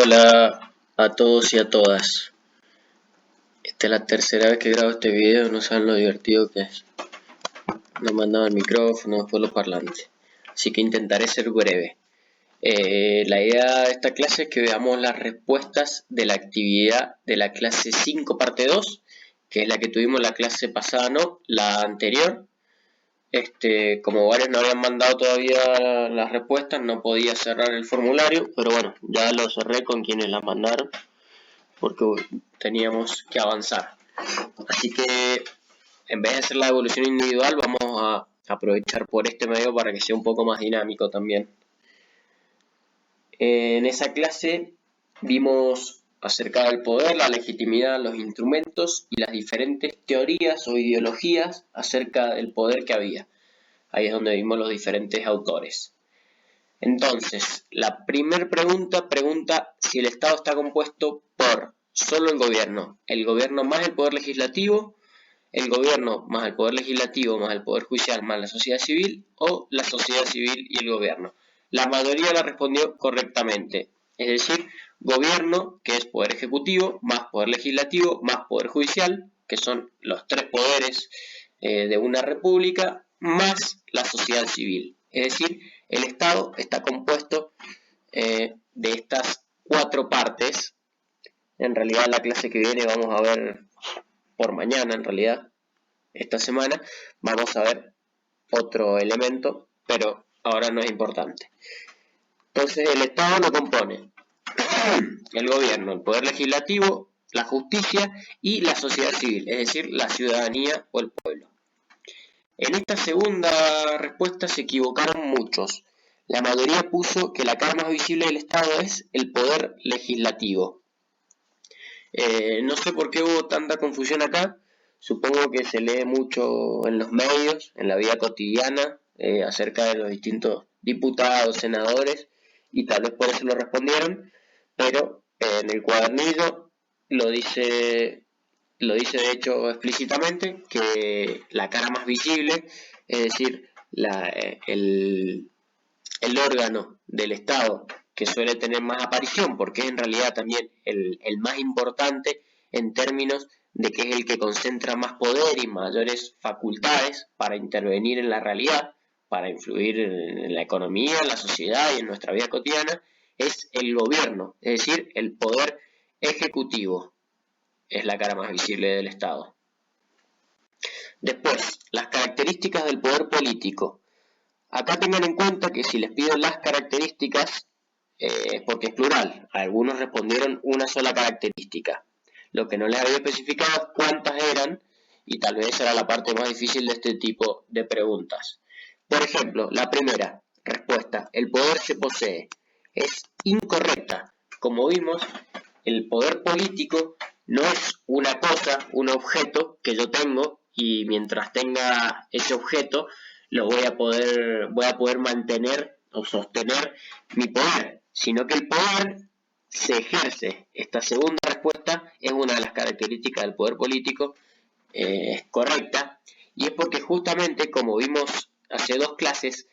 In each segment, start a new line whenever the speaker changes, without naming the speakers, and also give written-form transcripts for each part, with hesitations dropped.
Hola a todos y a todas. Esta es la tercera vez que grabo este video, no saben lo divertido que es. No me han dado el micrófono, después los parlantes. Así que intentaré ser breve. La idea de esta clase es que veamos las respuestas de la actividad de la clase 5 parte 2, que es la que tuvimos la clase pasada, no, la anterior. Como varios no habían mandado todavía las respuestas, no podía cerrar el formulario, pero bueno, ya lo cerré con quienes las mandaron, porque teníamos que avanzar. Así que en vez de hacer la evolución individual, vamos a aprovechar por este medio para que sea un poco más dinámico también. En esa clase vimos acerca del poder, la legitimidad, los instrumentos y las diferentes teorías o ideologías acerca del poder que había. Ahí es donde vimos los diferentes autores. Entonces, la primera pregunta si el Estado está compuesto por solo el gobierno más el poder legislativo, el gobierno más el poder legislativo más el poder judicial más la sociedad civil, o la sociedad civil y el gobierno. La mayoría la respondió correctamente, es decir, gobierno, que es poder ejecutivo, más poder legislativo, más poder judicial, que son los tres poderes de una república, más la sociedad civil. Es decir, el Estado está compuesto de estas cuatro partes. En realidad, la clase que viene vamos a ver por mañana, en realidad, esta semana, vamos a ver otro elemento, pero ahora no es importante. Entonces, el Estado lo compone el gobierno, el poder legislativo, la justicia y la sociedad civil, es decir, la ciudadanía o el pueblo. En esta segunda respuesta se equivocaron muchos. La mayoría puso que la cara más visible del Estado es el poder legislativo. No sé por qué hubo tanta confusión acá. Supongo que se lee mucho en los medios, en la vida cotidiana, acerca de los distintos diputados, senadores, y tal vez por eso lo respondieron, pero en el cuadernillo lo dice de hecho explícitamente que la cara más visible, es decir, el órgano del Estado que suele tener más aparición, porque es en realidad también el más importante en términos de que es el que concentra más poder y mayores facultades para intervenir en la realidad, para influir en la economía, en la sociedad y en nuestra vida cotidiana, es el gobierno, es decir, el poder ejecutivo. Es la cara más visible del Estado. Después, las características del poder político. Acá tengan en cuenta que si les pido las características, porque es plural, algunos respondieron una sola característica. Lo que no les había especificado es cuántas eran, y tal vez era la parte más difícil de este tipo de preguntas. Por ejemplo, la primera respuesta, el poder se posee, es incorrecta. Como vimos, el poder político no es una cosa, un objeto que yo tengo y mientras tenga ese objeto voy a poder mantener o sostener mi poder, sino que el poder se ejerce. Esta segunda respuesta es una de las características del poder político, es correcta, y es porque justamente, como vimos hace dos clases,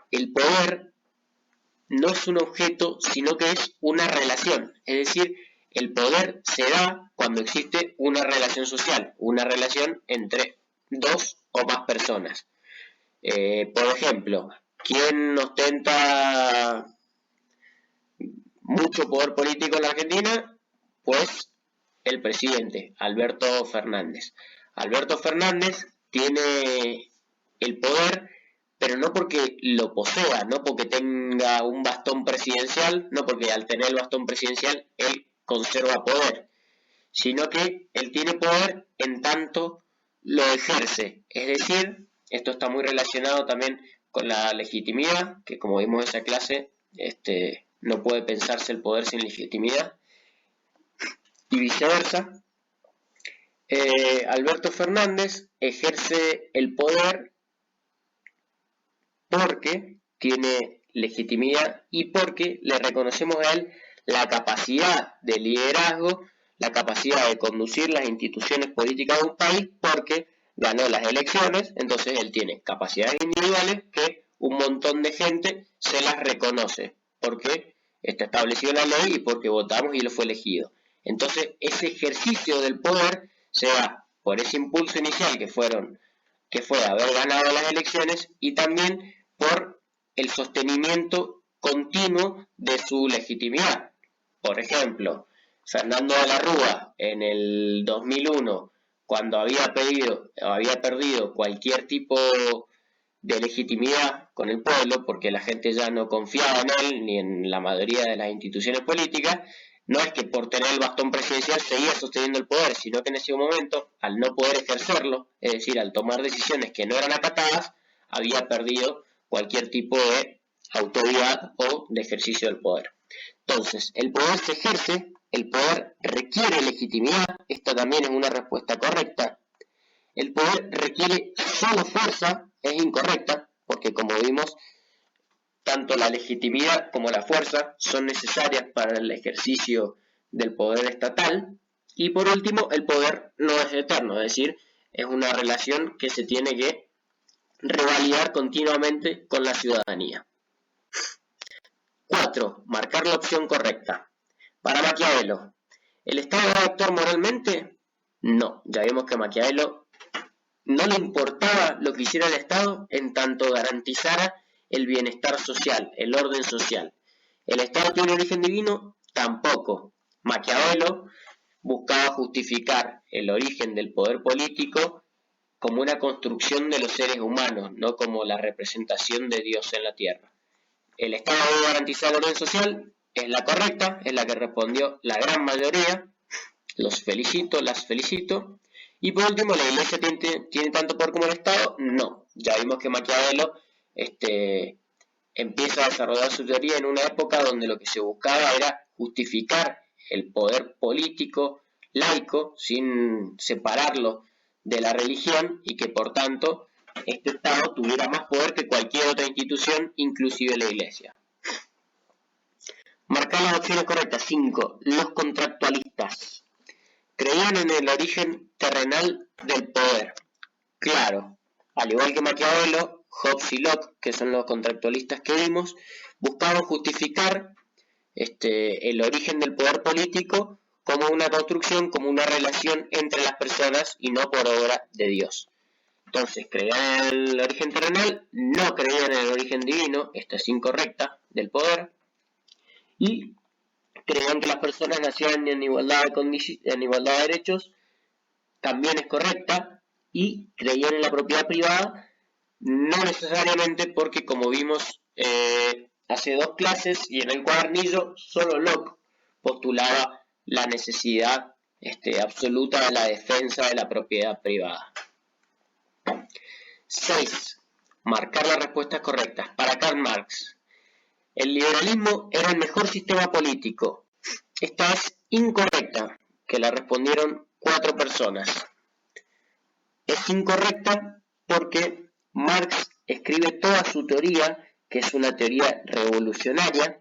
el poder no es un objeto, sino que es una relación, es decir, el poder se da cuando existe una relación social, una relación entre dos o más personas. Por ejemplo, ¿quién ostenta mucho poder político en la Argentina? Pues el presidente, Alberto Fernández. Alberto Fernández tiene el poder, pero no porque lo posea, no porque tenga un bastón presidencial, no porque al tener el bastón presidencial él conserva poder, sino que él tiene poder en tanto lo ejerce. Es decir, esto está muy relacionado también con la legitimidad, que como vimos en esa clase, no puede pensarse el poder sin legitimidad, y viceversa. Alberto Fernández ejerce el poder porque tiene legitimidad y porque le reconocemos a él la capacidad de liderazgo, la capacidad de conducir las instituciones políticas de un país, porque ganó las elecciones. Entonces él tiene capacidades individuales que un montón de gente se las reconoce, porque está establecido en la ley y porque votamos y él fue elegido. Entonces, ese ejercicio del poder se da por ese impulso inicial que fue haber ganado las elecciones y también por el sostenimiento continuo de su legitimidad. Por ejemplo, Fernando de la Rúa en el 2001, cuando había perdido cualquier tipo de legitimidad con el pueblo, porque la gente ya no confiaba en él ni en la mayoría de las instituciones políticas, no es que por tener el bastón presidencial seguía sosteniendo el poder, sino que en ese momento, al no poder ejercerlo, es decir, al tomar decisiones que no eran acatadas, había perdido cualquier tipo de autoridad o de ejercicio del poder. Entonces, el poder se ejerce, el poder requiere legitimidad, esta también es una respuesta correcta. El poder requiere solo fuerza, es incorrecta, porque como vimos, tanto la legitimidad como la fuerza son necesarias para el ejercicio del poder estatal. Y por último, el poder no es eterno, es decir, es una relación que se tiene que revalidar continuamente con la ciudadanía. 4. Marcar la opción correcta. Para Maquiavelo, ¿el Estado debe actuar moralmente? No, ya vimos que a Maquiavelo no le importaba lo que hiciera el Estado en tanto garantizara el bienestar social, el orden social. ¿El Estado tiene origen divino? Tampoco. Maquiavelo buscaba justificar el origen del poder político como una construcción de los seres humanos, no como la representación de Dios en la tierra. ¿El Estado debe garantizar el orden social? Es la correcta, es la que respondió la gran mayoría. Los felicito, las felicito. Y por último, ¿la Iglesia tiene tanto poder como el Estado? No. Ya vimos que Maquiavelo empieza a desarrollar su teoría en una época donde lo que se buscaba era justificar el poder político laico sin separarlo de la religión y que por tanto este Estado tuviera más poder que cualquier otra institución, inclusive la Iglesia. Marcar las opciones correctas. 5. Los contractualistas. Creían en el origen terrenal del poder. Claro, al igual que Maquiavelo, Hobbes y Locke, que son los contractualistas que vimos, buscaban justificar el origen del poder político como una construcción, como una relación entre las personas y no por obra de Dios. Entonces, creían en el origen terrenal, no creían en el origen divino, esta es incorrecta, del poder, y creían que las personas nacían en igualdad de derechos, también es correcta, y creían en la propiedad privada, no necesariamente porque como vimos hace 2 clases y en el cuadernillo, solo Locke postulaba la necesidad absoluta de la defensa de la propiedad privada. 6. Marcar las respuestas correctas. Para Karl Marx, el liberalismo era el mejor sistema político. Esta es incorrecta, que la respondieron 4 personas. Es incorrecta porque Marx escribe toda su teoría, que es una teoría revolucionaria,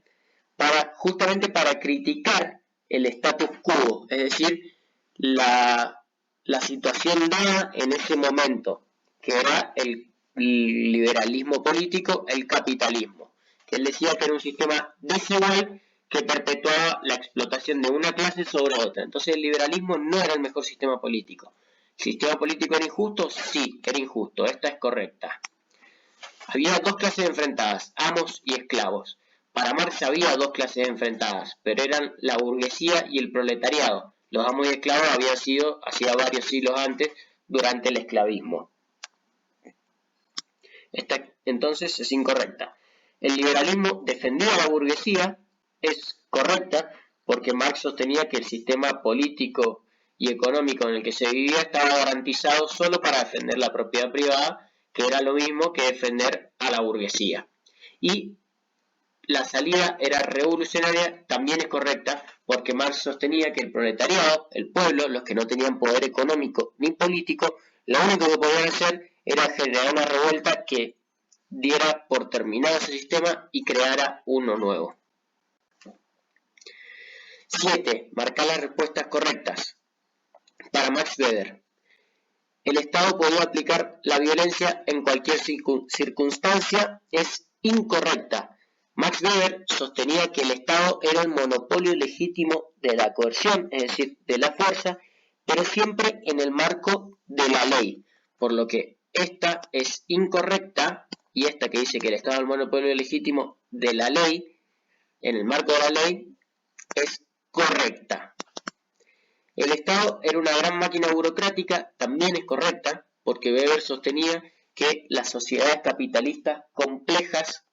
justamente para criticar el status quo, es decir, la situación dada en ese momento, que era el liberalismo político, el capitalismo, que él decía que era un sistema desigual que perpetuaba la explotación de una clase sobre otra. Entonces el liberalismo no era el mejor sistema político. ¿El sistema político era injusto? Sí, era injusto. Esta es correcta. Había 2 clases enfrentadas, amos y esclavos. Para Marx había 2 clases enfrentadas, pero eran la burguesía y el proletariado. Los amos y esclavos habían sido, hacía varios siglos antes, durante el esclavismo. Esta entonces es incorrecta. El liberalismo defendía a la burguesía, es correcta, porque Marx sostenía que el sistema político y económico en el que se vivía estaba garantizado solo para defender la propiedad privada, que era lo mismo que defender a la burguesía. Y la salida era revolucionaria, también es correcta, porque Marx sostenía que el proletariado, el pueblo, los que no tenían poder económico ni político, lo único que podían hacer era generar una revuelta que diera por terminado ese sistema y creara uno nuevo. 7. Marcar las respuestas correctas. Para Max Weber, el Estado podía aplicar la violencia en cualquier circunstancia, es incorrecta. Max Weber sostenía que el Estado era el monopolio legítimo de la coerción, es decir, de la fuerza, pero siempre en el marco de la ley, por lo que esta es incorrecta, y esta que dice que el Estado es el monopolio legítimo de la ley, en el marco de la ley, es correcta. El Estado era una gran máquina burocrática, también es correcta, porque Weber sostenía que las sociedades capitalistas complejas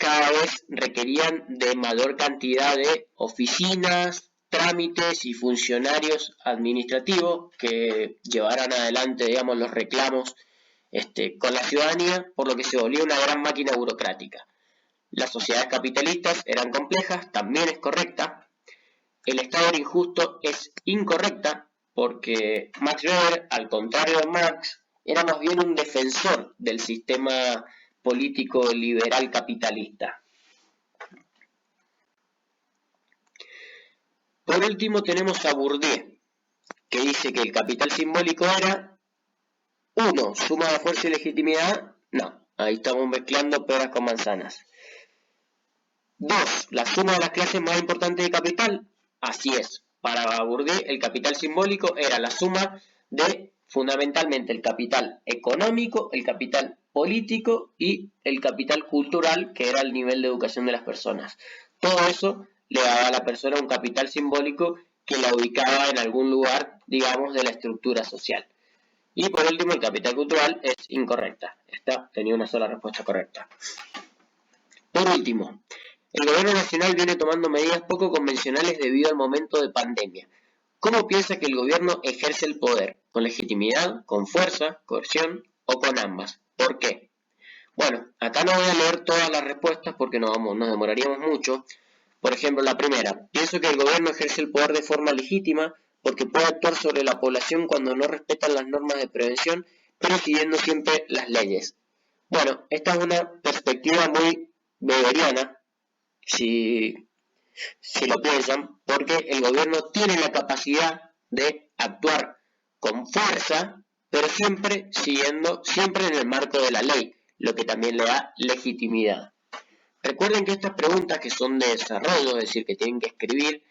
cada vez requerían de mayor cantidad de oficinas, trámites y funcionarios administrativos que llevaran adelante, digamos, los reclamos con la ciudadanía, por lo que se volvía una gran máquina burocrática. Las sociedades capitalistas eran complejas, también es correcta. El Estado era injusto, es incorrecta, porque Max Weber, al contrario de Marx, era más bien un defensor del sistema político liberal capitalista. Por último tenemos a Bourdieu, que dice que el capital simbólico era 1. Suma de fuerza y legitimidad. No, ahí estamos mezclando peras con manzanas. 2. La suma de las clases más importantes de capital. Así es. Para Bourdieu el capital simbólico era la suma de fundamentalmente el capital económico, el capital político y el capital cultural, que era el nivel de educación de las personas. Todo eso le daba a la persona un capital simbólico que la ubicaba en algún lugar, digamos, de la estructura social. Y por último, el capital cultural es incorrecta. Esta tenía una sola respuesta correcta. Por último, el gobierno nacional viene tomando medidas poco convencionales debido al momento de pandemia. ¿Cómo piensa que el gobierno ejerce el poder? ¿Con legitimidad, con fuerza, coerción o con ambas? ¿Por qué? Bueno, acá no voy a leer todas las respuestas porque nos demoraríamos mucho. Por ejemplo, la primera, pienso que el gobierno ejerce el poder de forma legítima porque puede actuar sobre la población cuando no respetan las normas de prevención, pero siguiendo siempre las leyes. Bueno, esta es una perspectiva muy weberiana, si lo piensan, porque el gobierno tiene la capacidad de actuar con fuerza, pero siempre en el marco de la ley, lo que también le da legitimidad. Recuerden que estas preguntas que son de desarrollo, es decir, que tienen que escribir,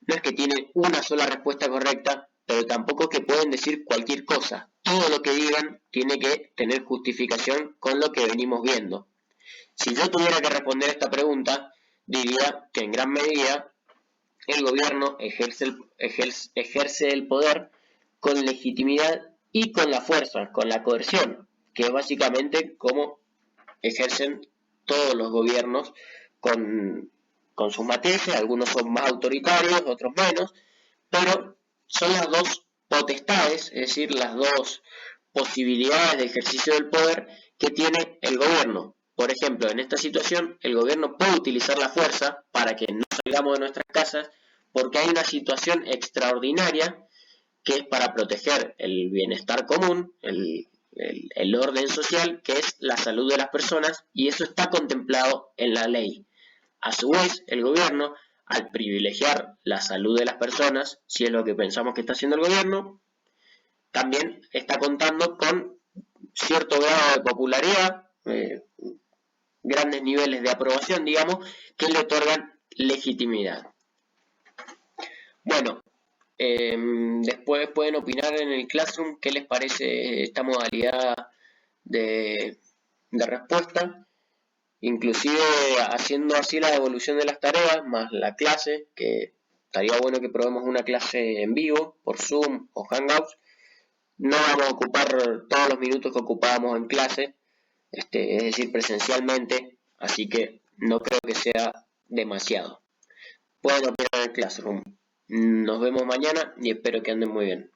no es que tienen una sola respuesta correcta, pero tampoco es que pueden decir cualquier cosa. Todo lo que digan tiene que tener justificación con lo que venimos viendo. Si yo tuviera que responder esta pregunta, diría que en gran medida el gobierno ejerce el poder con legitimidad y con la fuerza, con la coerción, que es básicamente como ejercen todos los gobiernos con sus matices. Algunos son más autoritarios, otros menos, pero son las dos potestades, es decir, las dos posibilidades de ejercicio del poder que tiene el gobierno. Por ejemplo, en esta situación, el gobierno puede utilizar la fuerza para que no salgamos de nuestras casas porque hay una situación extraordinaria que es para proteger el bienestar común, el orden social, que es la salud de las personas, y eso está contemplado en la ley. A su vez, el gobierno, al privilegiar la salud de las personas, si es lo que pensamos que está haciendo el gobierno, también está contando con cierto grado de popularidad, grandes niveles de aprobación, digamos, que le otorgan legitimidad. Bueno, después pueden opinar en el Classroom qué les parece esta modalidad de respuesta, inclusive haciendo así la devolución de las tareas más la clase, que estaría bueno que probemos una clase en vivo por Zoom o Hangouts. No vamos a ocupar todos los minutos que ocupábamos en clase, es decir, presencialmente, así que no creo que sea demasiado. Pueden opinar en el Classroom. Nos vemos mañana y espero que anden muy bien.